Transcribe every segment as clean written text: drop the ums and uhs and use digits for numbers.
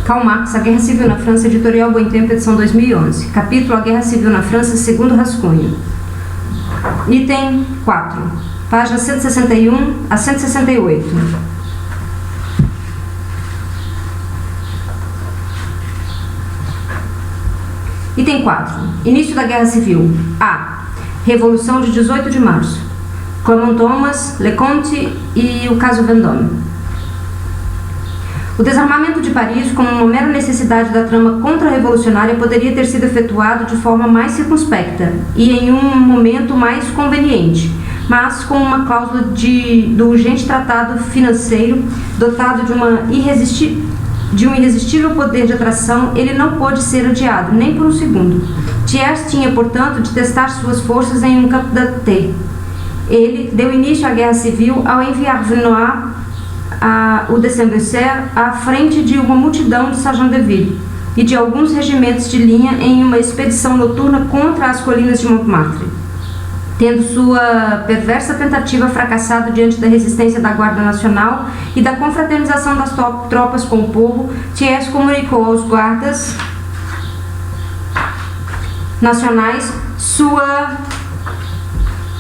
Karl Marx, A Guerra Civil na França, Editorial Boitempo, edição 2011. Capítulo A Guerra Civil na França, segundo rascunho. Item 4, páginas 161 a 168. Item 4. Início da Guerra Civil. A. Revolução de 18 de março. Clement Thomas, Leconte e o caso Vendôme. O desarmamento de Paris, como uma mera necessidade da trama contra-revolucionária, poderia ter sido efetuado de forma mais circunspecta e em um momento mais conveniente, mas com uma cláusula do urgente tratado financeiro, dotado de um irresistível poder de atração, ele não pôde ser adiado, nem por um segundo. Thiers tinha, portanto, de testar suas forças em um campo da T. Ele deu início à Guerra Civil ao enviar Vinoy, o Descendessaire, à frente de uma multidão de Sergent de Ville e de alguns regimentos de linha em uma expedição noturna contra as colinas de Montmartre. Tendo sua perversa tentativa fracassado diante da resistência da Guarda Nacional e da confraternização das tropas com o povo, Thiers comunicou aos guardas nacionais sua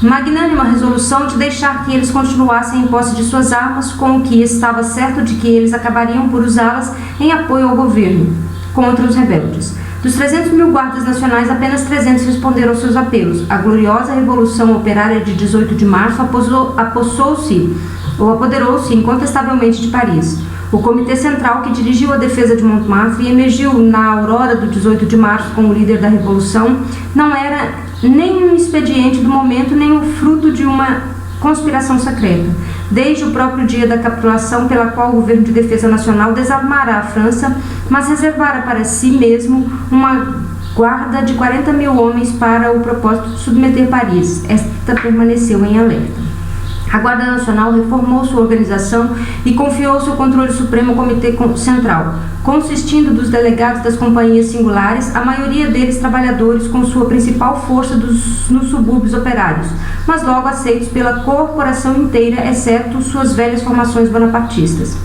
magnânima resolução de deixar que eles continuassem em posse de suas armas, com o que estava certo de que eles acabariam por usá-las em apoio ao governo contra os rebeldes. Dos 300.000 guardas nacionais, apenas 300 responderam aos seus apelos. A gloriosa Revolução Operária de 18 de março apoderou-se incontestavelmente de Paris. O Comitê Central, que dirigiu a defesa de Montmartre e emergiu na aurora do 18 de março como líder da Revolução, não era nem um expediente do momento, nem o fruto de uma conspiração secreta. Desde o próprio dia da capitulação, pela qual o Governo de Defesa Nacional desarmara a França, mas reservara para si mesmo uma guarda de 40.000 homens para o propósito de submeter Paris. Esta permaneceu em alerta. A Guarda Nacional reformou sua organização e confiou seu controle supremo ao Comitê Central, consistindo dos delegados das companhias singulares, a maioria deles trabalhadores com sua principal força nos subúrbios operários, mas logo aceitos pela corporação inteira, exceto suas velhas formações bonapartistas.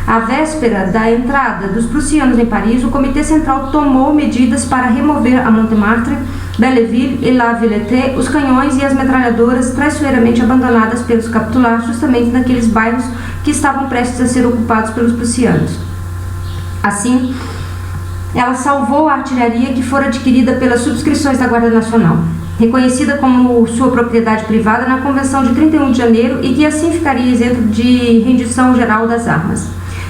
À véspera da entrada dos prussianos em Paris, o Comitê Central tomou medidas para remover a Montmartre, Belleville e La Villette os canhões e as metralhadoras traiçoeiramente abandonadas pelos capitulares justamente naqueles bairros que estavam prestes a ser ocupados pelos prussianos. Assim, ela salvou a artilharia que fora adquirida pelas subscrições da Guarda Nacional, reconhecida como sua propriedade privada na Convenção de 31 de janeiro e que assim ficaria isento de rendição geral das armas.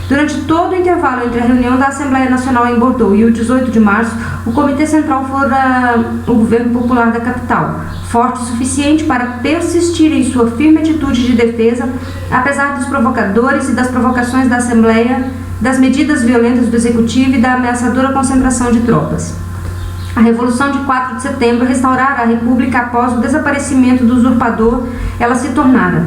Durante todo o intervalo entre a reunião da Assembleia Nacional em Bordeaux e o 18 de março, o Comitê Central fora o governo popular da capital, forte o suficiente para persistir em sua firme atitude de defesa, apesar dos provocadores e das provocações da Assembleia, das medidas violentas do Executivo e da ameaçadora concentração de tropas. A Revolução de 4 de setembro restaurara a República após o desaparecimento do usurpador, ela se tornara.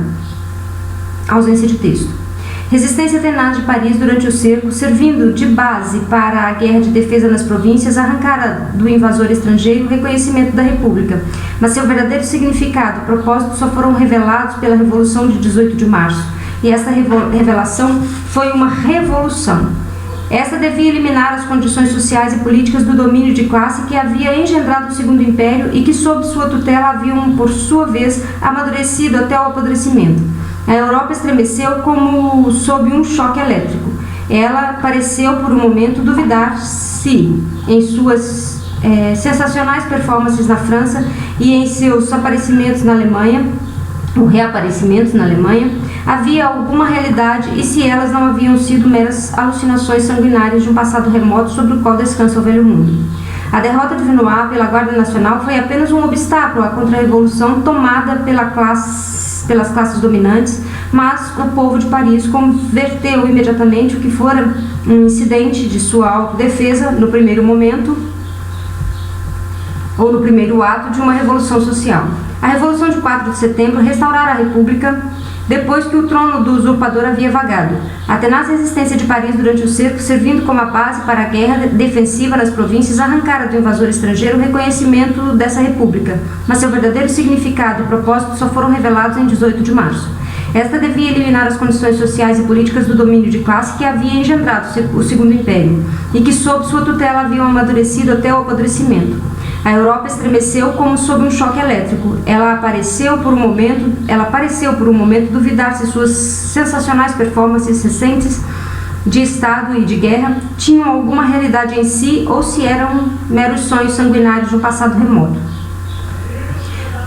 Ausência de texto. Resistência tenaz de Paris durante o cerco, servindo de base para a guerra de defesa nas províncias, arrancara do invasor estrangeiro o reconhecimento da República, mas seu verdadeiro significado e propósito só foram revelados pela Revolução de 18 de março, e esta revelação foi uma revolução. Esta devia eliminar as condições sociais e políticas do domínio de classe que havia engendrado o Segundo Império e que, sob sua tutela, haviam, por sua vez, amadurecido até o apodrecimento. A Europa estremeceu como sob um choque elétrico. Ela pareceu, por um momento, duvidar se, em suas sensacionais performances na França e em seus aparecimentos na Alemanha, ou reaparecimentos na Alemanha, havia alguma realidade e se elas não haviam sido meras alucinações sanguinárias de um passado remoto sobre o qual descansa o velho mundo. A derrota de Vinoy pela Guarda Nacional foi apenas um obstáculo à contra-revolução tomada pelas classes dominantes, mas o povo de Paris converteu imediatamente o que fora um incidente de sua autodefesa no primeiro momento, ou no primeiro ato de uma revolução social. A Revolução de 4 de setembro restaurara a República depois que o trono do usurpador havia vagado. A tenaz resistência de Paris durante o cerco, servindo como a base para a guerra defensiva nas províncias, arrancara do invasor estrangeiro o reconhecimento dessa república, mas seu verdadeiro significado e propósito só foram revelados em 18 de março. Esta devia eliminar as condições sociais e políticas do domínio de classe que havia engendrado o Segundo Império e que sob sua tutela haviam amadurecido até o apodrecimento. A Europa estremeceu como sob um choque elétrico. Ela pareceu por um momento duvidar se suas sensacionais performances recentes de Estado e de guerra tinham alguma realidade em si ou se eram meros sonhos sanguinários de um passado remoto.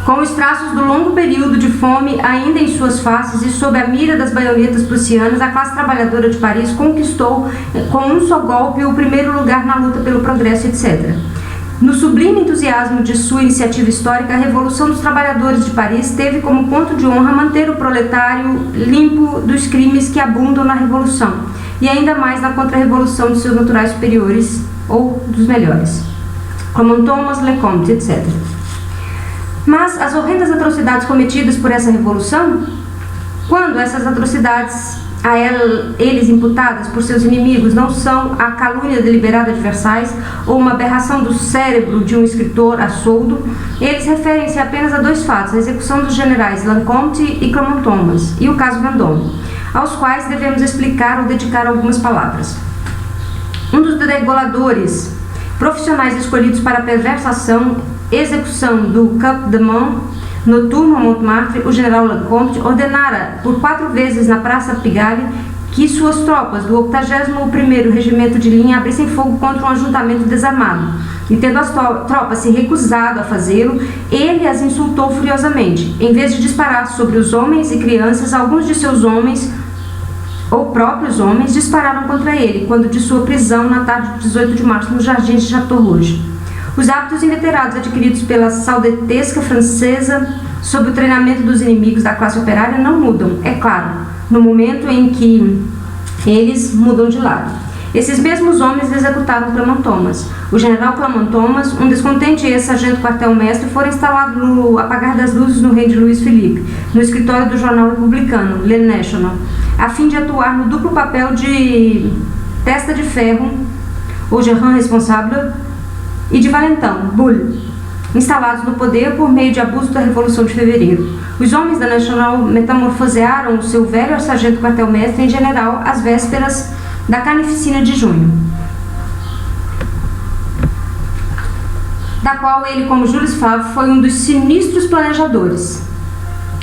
Com os traços do longo período de fome ainda em suas faces e sob a mira das baionetas prussianas, a classe trabalhadora de Paris conquistou com um só golpe o primeiro lugar na luta pelo progresso, etc. No sublime entusiasmo de sua iniciativa histórica, a Revolução dos Trabalhadores de Paris teve como ponto de honra manter o proletário limpo dos crimes que abundam na Revolução, e ainda mais na contra-revolução de seus naturais superiores, ou dos melhores, como Thomas Lecomte, etc. Mas as horrendas atrocidades cometidas por essa Revolução, quando essas atrocidades a eles imputadas por seus inimigos não são a calúnia deliberada de Versailles ou uma aberração do cérebro de um escritor a soldo, eles referem-se apenas a dois fatos, a execução dos generais Lecomte e Clermont-Thomas e o caso Vendôme, aos quais devemos explicar ou dedicar algumas palavras. Um dos reguladores profissionais escolhidos para a perversa execução do Cap de Mão noturno a Montmartre, o general Lecomte ordenara por 4 vezes na Praça Pigalle que suas tropas do 81º Regimento de Linha abrissem fogo contra um ajuntamento desarmado, e tendo as tropas se recusado a fazê-lo, ele as insultou furiosamente. Em vez de disparar sobre os homens e crianças, alguns de seus homens, ou próprios homens, dispararam contra ele, quando de sua prisão na tarde de 18 de março nos jardins de Chateau Rouge. Os hábitos inveterados adquiridos pela saudetesca francesa sob o treinamento dos inimigos da classe operária não mudam, é claro, no momento em que eles mudam de lado. Esses mesmos homens executaram Clermont-Thomas. O general Clermont-Thomas, um descontente ex-sargento quartel-mestre, fora instalado no apagar das luzes no reino de Luís Felipe, no escritório do jornal republicano, Le National, a fim de atuar no duplo papel de testa de ferro, ou gerant responsável, e de valentão, Bull, instalados no poder por meio de abuso da Revolução de Fevereiro. Os homens da National metamorfosearam o seu velho sargento quartel-mestre em general às vésperas da carnificina de junho, da qual ele, como Jules Favre, foi um dos sinistros planejadores,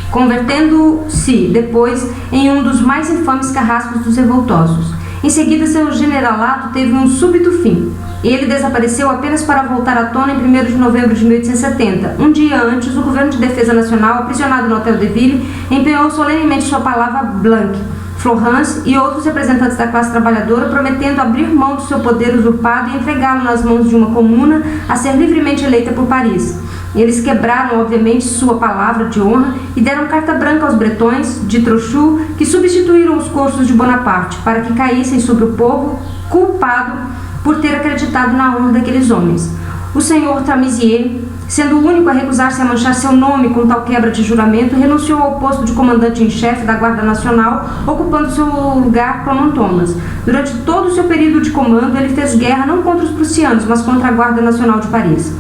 convertendo-se depois em um dos mais infames carrascos dos revoltosos. Em seguida, seu generalato teve um súbito fim. Ele desapareceu apenas para voltar à tona em 1º de novembro de 1870. Um dia antes, o Governo de Defesa Nacional, aprisionado no Hotel de Ville, empenhou solenemente sua palavra Blanc, Florence e outros representantes da classe trabalhadora, prometendo abrir mão do seu poder usurpado e entregá-lo nas mãos de uma comuna a ser livremente eleita por Paris. Eles quebraram, obviamente, sua palavra de honra e deram carta branca aos bretões de Trochu, que substituíram os cursos de Bonaparte, para que caíssem sobre o povo culpado por ter acreditado na honra daqueles homens. O senhor Tramisier, sendo o único a recusar-se a manchar seu nome com tal quebra de juramento, renunciou ao posto de comandante em chefe da Guarda Nacional, ocupando seu lugar Clermont-Thomas. Durante todo o seu período de comando, ele fez guerra não contra os prussianos, mas contra a Guarda Nacional de Paris,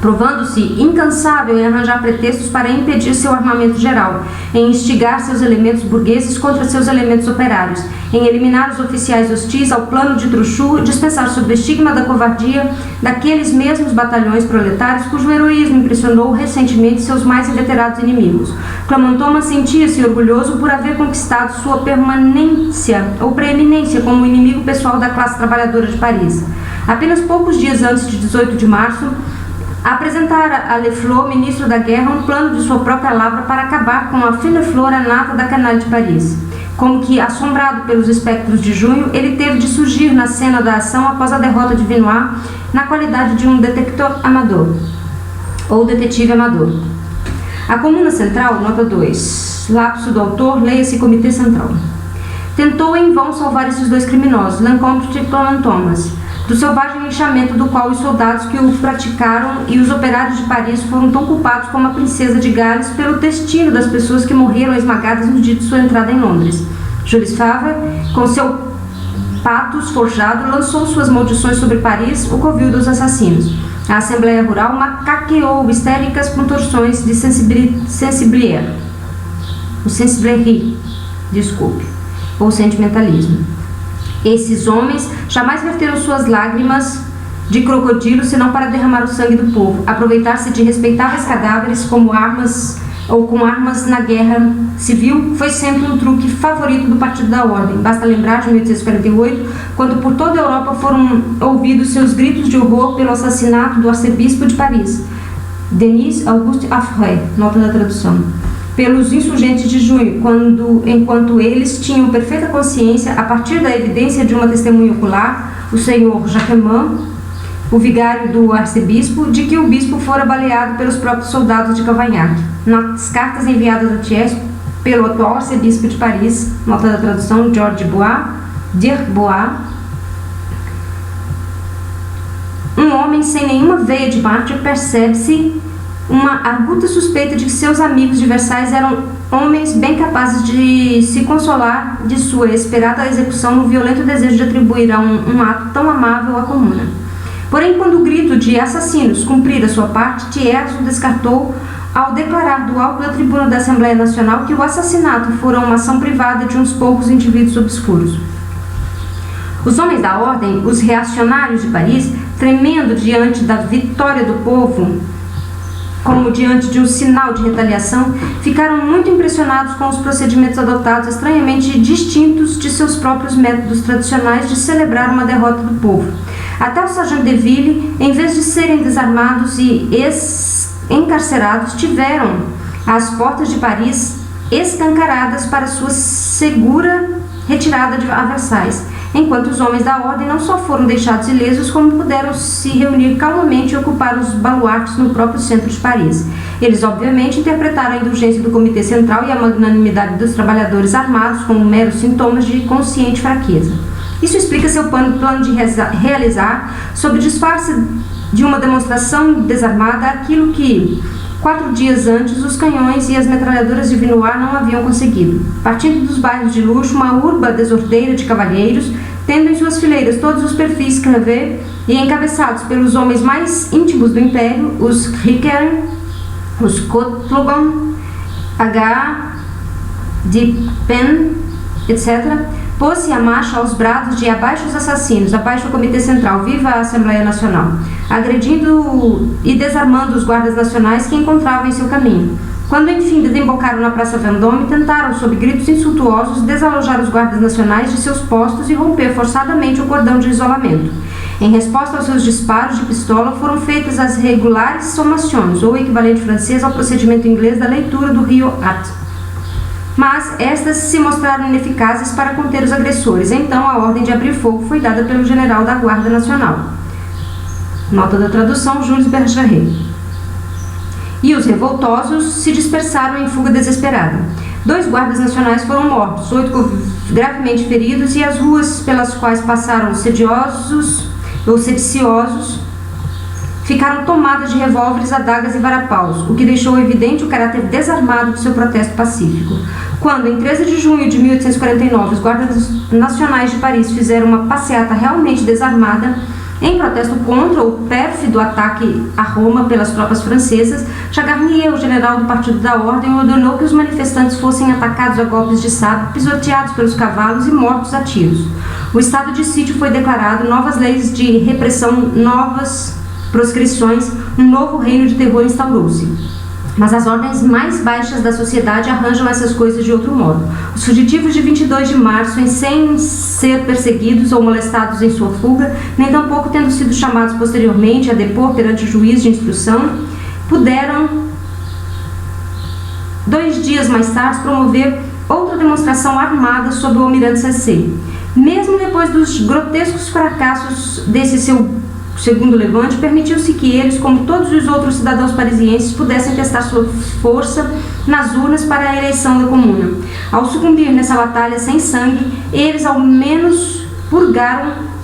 provando-se incansável em arranjar pretextos para impedir seu armamento geral, em instigar seus elementos burgueses contra seus elementos operários, em eliminar os oficiais hostis ao plano de Trochu e dispensar sob o estigma da covardia daqueles mesmos batalhões proletários cujo heroísmo impressionou recentemente seus mais inveterados inimigos. Clermont-Thomas sentia-se orgulhoso por haver conquistado sua permanência ou preeminência como inimigo pessoal da classe trabalhadora de Paris. Apenas poucos dias antes de 18 de março, apresentara a Leflore, ministro da Guerra, um plano de sua própria lavra para acabar com a fine flora nata da Canaille de Paris. Como que, assombrado pelos espectros de junho, ele teve de surgir na cena da ação após a derrota de Vinoy, na qualidade de um detector amador, ou detetive amador. A Comuna Central, nota 2, lapso do autor, leia-se Comitê Central. Tentou em vão salvar esses dois criminosos, Lecomte e Clermont-Thomas, do selvagem linchamento do qual os soldados que o praticaram e os operários de Paris foram tão culpados como a princesa de Gales pelo destino das pessoas que morreram esmagadas no dia de sua entrada em Londres. Jules Favre, com seu patos forjado, lançou suas maldições sobre Paris, o covil dos assassinos. A Assembleia Rural macaqueou histéricas contorções de sensibilier, o sensibilier. ou sentimentalismo. Esses homens jamais verteram suas lágrimas de crocodilo senão para derramar o sangue do povo, aproveitar-se de respeitáveis cadáveres como armas na guerra civil foi sempre um truque favorito do Partido da Ordem. Basta lembrar de 1848, quando por toda a Europa foram ouvidos seus gritos de horror pelo assassinato do arcebispo de Paris, Denis Auguste Affray, nota da tradução, pelos insurgentes de junho, enquanto eles tinham perfeita consciência, a partir da evidência de uma testemunha ocular, o senhor Jacquemin, o vigário do arcebispo, de que o bispo fora baleado pelos próprios soldados de Cavaignac. Nas cartas enviadas a Thiers pelo atual arcebispo de Paris, nota da tradução, Dirk Bois, um homem sem nenhuma veia de mártir, percebe-se uma arguta suspeita de que seus amigos de Versailles eram homens bem capazes de se consolar de sua esperada execução no violento desejo de atribuir a um ato tão amável à comuna. Porém, quando o grito de assassinos cumprira sua parte, Thiers o descartou ao declarar do alto da tribuna da Assembleia Nacional que o assassinato fora uma ação privada de uns poucos indivíduos obscuros. Os homens da ordem, os reacionários de Paris, tremendo diante da vitória do povo, como diante de um sinal de retaliação, ficaram muito impressionados com os procedimentos adotados, estranhamente distintos de seus próprios métodos tradicionais de celebrar uma derrota do povo. Até o sargento de ville, em vez de serem desarmados e encarcerados, tiveram as portas de Paris escancaradas para sua segura retirada a Versailles, enquanto os homens da ordem não só foram deixados ilesos, como puderam se reunir calmamente e ocupar os baluartes no próprio centro de Paris. Eles, obviamente, interpretaram a indulgência do Comitê Central e a magnanimidade dos trabalhadores armados como meros sintomas de consciente fraqueza. Isso explica seu plano de realizar, sob disfarce de uma demonstração desarmada, aquilo que, 4 dias antes, os canhões e as metralhadoras de Vinois não haviam conseguido. Partindo dos bairros de luxo, uma urba desordeira de cavalheiros, tendo em suas fileiras todos os perfis Crevé e encabeçados pelos homens mais íntimos do Império, os Rickeren, os Kotlogon, H. de Pen, etc., pôs-se a marcha aos brados de abaixo os assassinos, abaixo o Comitê Central, viva a Assembleia Nacional, agredindo e desarmando os guardas nacionais que encontravam em seu caminho. Quando enfim desembocaram na Praça Vendôme, tentaram, sob gritos insultuosos, desalojar os guardas nacionais de seus postos e romper forçadamente o cordão de isolamento. Em resposta aos seus disparos de pistola, foram feitas as regulares sommations, ou equivalente francês ao procedimento inglês da leitura do Rio At. Mas estas se mostraram ineficazes para conter os agressores. Então, a ordem de abrir fogo foi dada pelo general da Guarda Nacional. Nota da tradução, Jules Bergeret. E os revoltosos se dispersaram em fuga desesperada. 2 guardas nacionais foram mortos, 8 gravemente feridos, e as ruas pelas quais passaram os sediciosos ficaram tomadas de revólveres, adagas e varapaus, o que deixou evidente o caráter desarmado de seu protesto pacífico. Quando, em 13 de junho de 1849, os guardas nacionais de Paris fizeram uma passeata realmente desarmada, em protesto contra o pérfido ataque a Roma pelas tropas francesas, Chagarnier, o general do Partido da Ordem, ordenou que os manifestantes fossem atacados a golpes de sabre, pisoteados pelos cavalos e mortos a tiros. O estado de sítio foi declarado, novas leis de repressão, novas proscrições, um novo reino de terror instaurou-se. Mas as ordens mais baixas da sociedade arranjam essas coisas de outro modo. Os fugitivos de 22 de março, sem ser perseguidos ou molestados em sua fuga, nem tampouco tendo sido chamados posteriormente a depor perante o juiz de instrução, puderam, 2 dias mais tarde, promover outra demonstração armada sob o almirante Cessé. Mesmo depois dos grotescos fracassos desse seu segundo levante, permitiu-se que eles, como todos os outros cidadãos parisienses, pudessem testar sua força nas urnas para a eleição da comuna. Ao sucumbir nessa batalha sem sangue, eles ao menos purgaram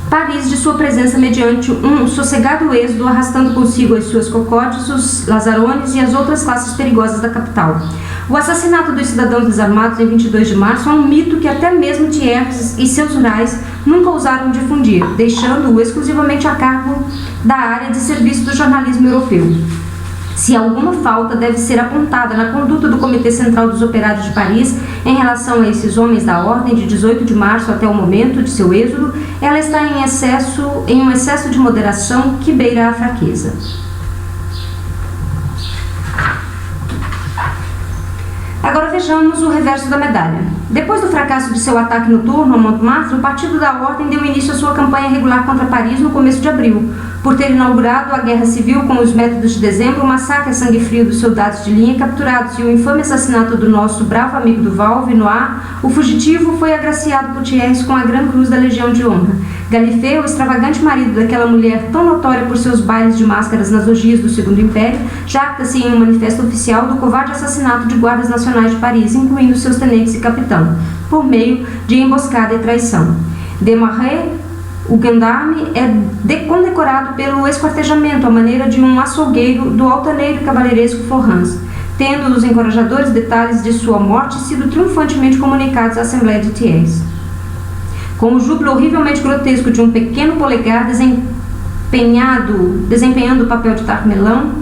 Paris de sua presença mediante um sossegado êxodo, arrastando consigo as suas cocotes, os lazarones e as outras classes perigosas da capital. O assassinato dos cidadãos desarmados em 22 de março é um mito que até mesmo Thiers e seus rurais nunca ousaram difundir, deixando-o exclusivamente a cargo da área de serviço do jornalismo europeu. Se alguma falta deve ser apontada na conduta do Comitê Central dos Operários de Paris em relação a esses homens da ordem de 18 de março até o momento de seu êxodo, ela está em um excesso de moderação que beira a fraqueza. Agora vejamos o reverso da medalha. Depois do fracasso de seu ataque noturno a Montmartre, o Partido da Ordem deu início à sua campanha regular contra Paris no começo de abril, por ter inaugurado a guerra civil com os métodos de dezembro, o massacre a sangue frio dos soldados de linha capturados e o infame assassinato do nosso bravo amigo Duval, Vinoy. O fugitivo foi agraciado por Thiers com a Gran Cruz da Legião de Honra. Gallifet, o extravagante marido daquela mulher tão notória por seus bailes de máscaras nas orgias do Segundo Império, jacta-se em um manifesto oficial do covarde assassinato de guardas nacionais de Paris, incluindo seus tenentes e capitão, por meio de emboscada e traição. Desmarais, o gendarme, é condecorado pelo esquartejamento à maneira de um açougueiro do altaneiro e cavalheiresco Florence, tendo os encorajadores detalhes de sua morte sido triunfantemente comunicados à Assembleia de Thiers. Com o júbilo horrivelmente grotesco de um pequeno polegar desempenhando o papel de Tamerlão,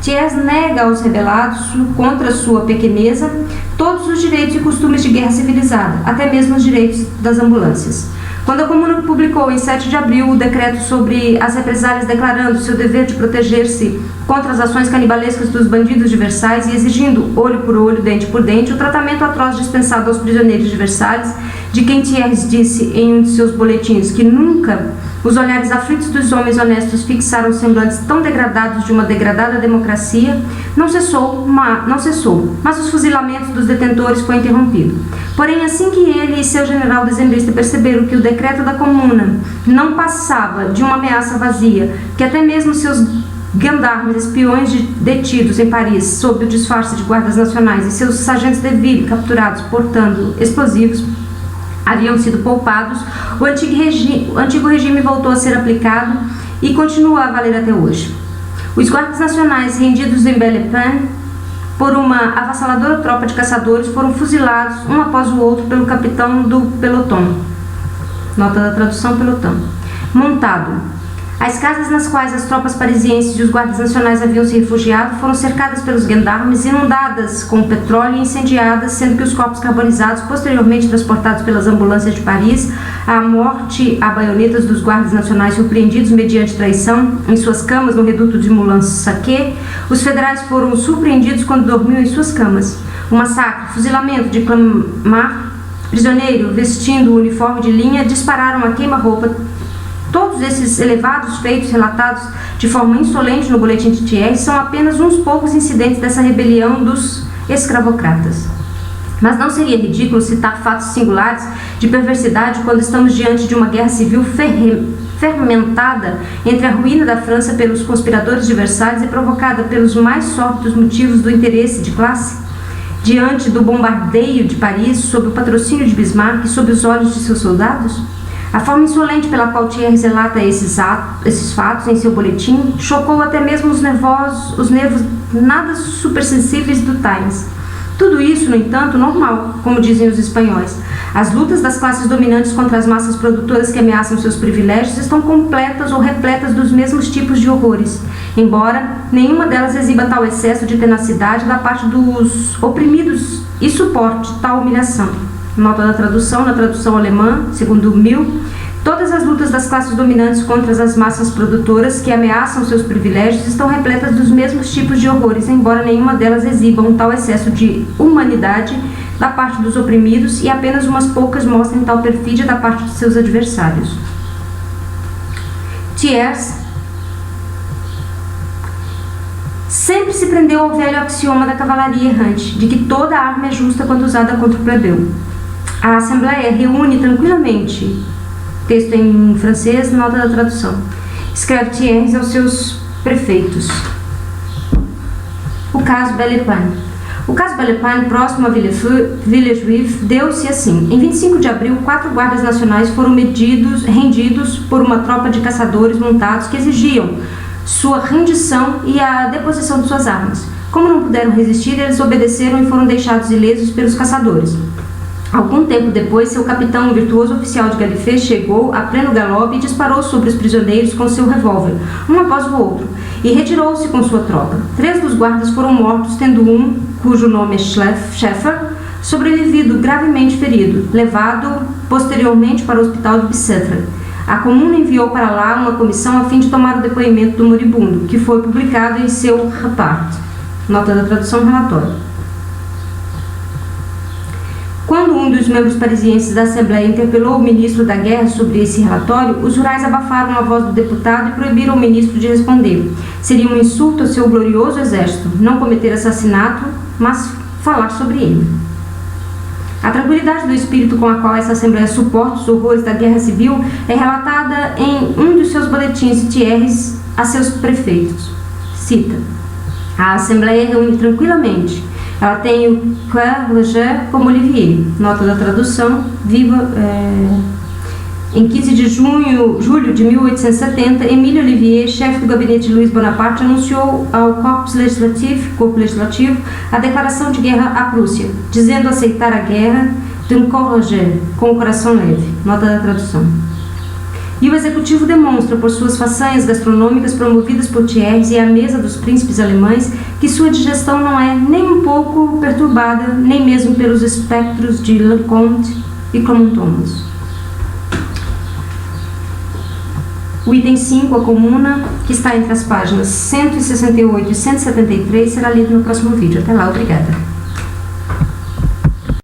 Thiers nega aos rebelados, contra sua pequeneza, todos os direitos e costumes de guerra civilizada, até mesmo os direitos das ambulâncias. Quando a Comuna publicou em 7 de abril o decreto sobre as represálias declarando seu dever de proteger-se contra as ações canibalescas dos bandidos de Versailles e exigindo, olho por olho, dente por dente, o tratamento atroz dispensado aos prisioneiros de Versalhes, de quem Thiers disse em um de seus boletins que nunca os olhares aflitos dos homens honestos fixaram semblantes tão degradados de uma degradada democracia, não cessou, mas os fuzilamentos dos detentores foi interrompido. Porém, assim que ele e seu general dezembrista perceberam que o decreto da Comuna não passava de uma ameaça vazia, que até mesmo seus gendarmes, espiões detidos em Paris sob o disfarce de guardas nacionais e seus sargentos de ville capturados portando explosivos haviam sido poupados, o antigo regime voltou a ser aplicado e continua a valer até hoje. Os guardas nacionais rendidos em Belle-Épine por uma avassaladora tropa de caçadores foram fuzilados um após o outro pelo capitão do pelotão. Nota da tradução: pelotão. Montado. As casas nas quais as tropas parisienses e os guardas nacionais haviam se refugiado foram cercadas pelos gendarmes, inundadas com petróleo e incendiadas, sendo que os corpos carbonizados, posteriormente transportados pelas ambulâncias de Paris, à morte a baionetas dos guardas nacionais surpreendidos mediante traição em suas camas no reduto de Moulins-Saquet, os federais foram surpreendidos quando dormiam em suas camas. O massacre, fuzilamento de Clamart, prisioneiro vestindo o uniforme de linha, dispararam a queima-roupa. Todos esses elevados feitos relatados de forma insolente no boletim de Thiers são apenas uns poucos incidentes dessa rebelião dos escravocratas. Mas não seria ridículo citar fatos singulares de perversidade quando estamos diante de uma guerra civil fermentada entre a ruína da França pelos conspiradores de Versalhes e provocada pelos mais sórdidos motivos do interesse de classe? Diante do bombardeio de Paris sob o patrocínio de Bismarck e sob os olhos de seus soldados? A forma insolente pela qual Thiers relata esses fatos em seu boletim chocou até mesmo os nervos nada supersensíveis do Times. Tudo isso, no entanto, normal, como dizem os espanhóis. As lutas das classes dominantes contra as massas produtoras que ameaçam seus privilégios estão completas ou repletas dos mesmos tipos de horrores, embora nenhuma delas exiba tal excesso de tenacidade da parte dos oprimidos e suporte tal humilhação. Nota da tradução, na tradução alemã, segundo Mill, todas as lutas das classes dominantes contra as massas produtoras que ameaçam seus privilégios estão repletas dos mesmos tipos de horrores, embora nenhuma delas exiba um tal excesso de humanidade da parte dos oprimidos e apenas umas poucas mostrem tal perfídia da parte de seus adversários. Thiers sempre se prendeu ao velho axioma da cavalaria errante, de que toda arma é justa quando usada contra o plebeu. A Assembleia reúne tranquilamente, texto em francês, nota da tradução, escreve Thiers aos seus prefeitos. O caso Belle-Épine. O caso Belle-Épine, próximo a Villejuif, deu-se assim. Em 25 de abril, 4 guardas nacionais foram rendidos por uma tropa de caçadores montados que exigiam sua rendição e a deposição de suas armas. Como não puderam resistir, eles obedeceram e foram deixados ilesos pelos caçadores. Algum tempo depois, seu capitão, um virtuoso oficial de Gallifrey, chegou a pleno galope e disparou sobre os prisioneiros com seu revólver, um após o outro, e retirou-se com sua tropa. 3 dos guardas foram mortos, tendo um, cujo nome é Sheffer, sobrevivido gravemente ferido, levado posteriormente para o hospital de Bicêtre. A Comuna enviou para lá uma comissão a fim de tomar o depoimento do moribundo, que foi publicado em seu Repart. Nota da tradução, relatório. Quando um dos membros parisienses da Assembleia interpelou o ministro da Guerra sobre esse relatório, os rurais abafaram a voz do deputado e proibiram o ministro de responder. Seria um insulto ao seu glorioso exército não cometer assassinato, mas falar sobre ele. A tranquilidade do espírito com a qual essa Assembleia suporta os horrores da Guerra Civil é relatada em um dos seus boletins Thierrys a seus prefeitos. Cita: a Assembleia reúne tranquilamente. Ela tem o Coeur Leger como Olivier. Nota da tradução, em 15 de julho de 1870, Émile Olivier, chefe do gabinete de Louis Bonaparte, anunciou ao Corpo Legislativo, a declaração de guerra à Prússia, dizendo aceitar a guerra d'un corps léger, com o coração leve. Nota da tradução. E o executivo demonstra, por suas façanhas gastronômicas promovidas por Thierrys e à mesa dos príncipes alemães, que sua digestão não é nem um pouco perturbada, nem mesmo pelos espectros de Leconte e Clermont-Thomas. O item 5, a Comuna, que está entre as páginas 168 e 173, será lido no próximo vídeo. Até lá, obrigada.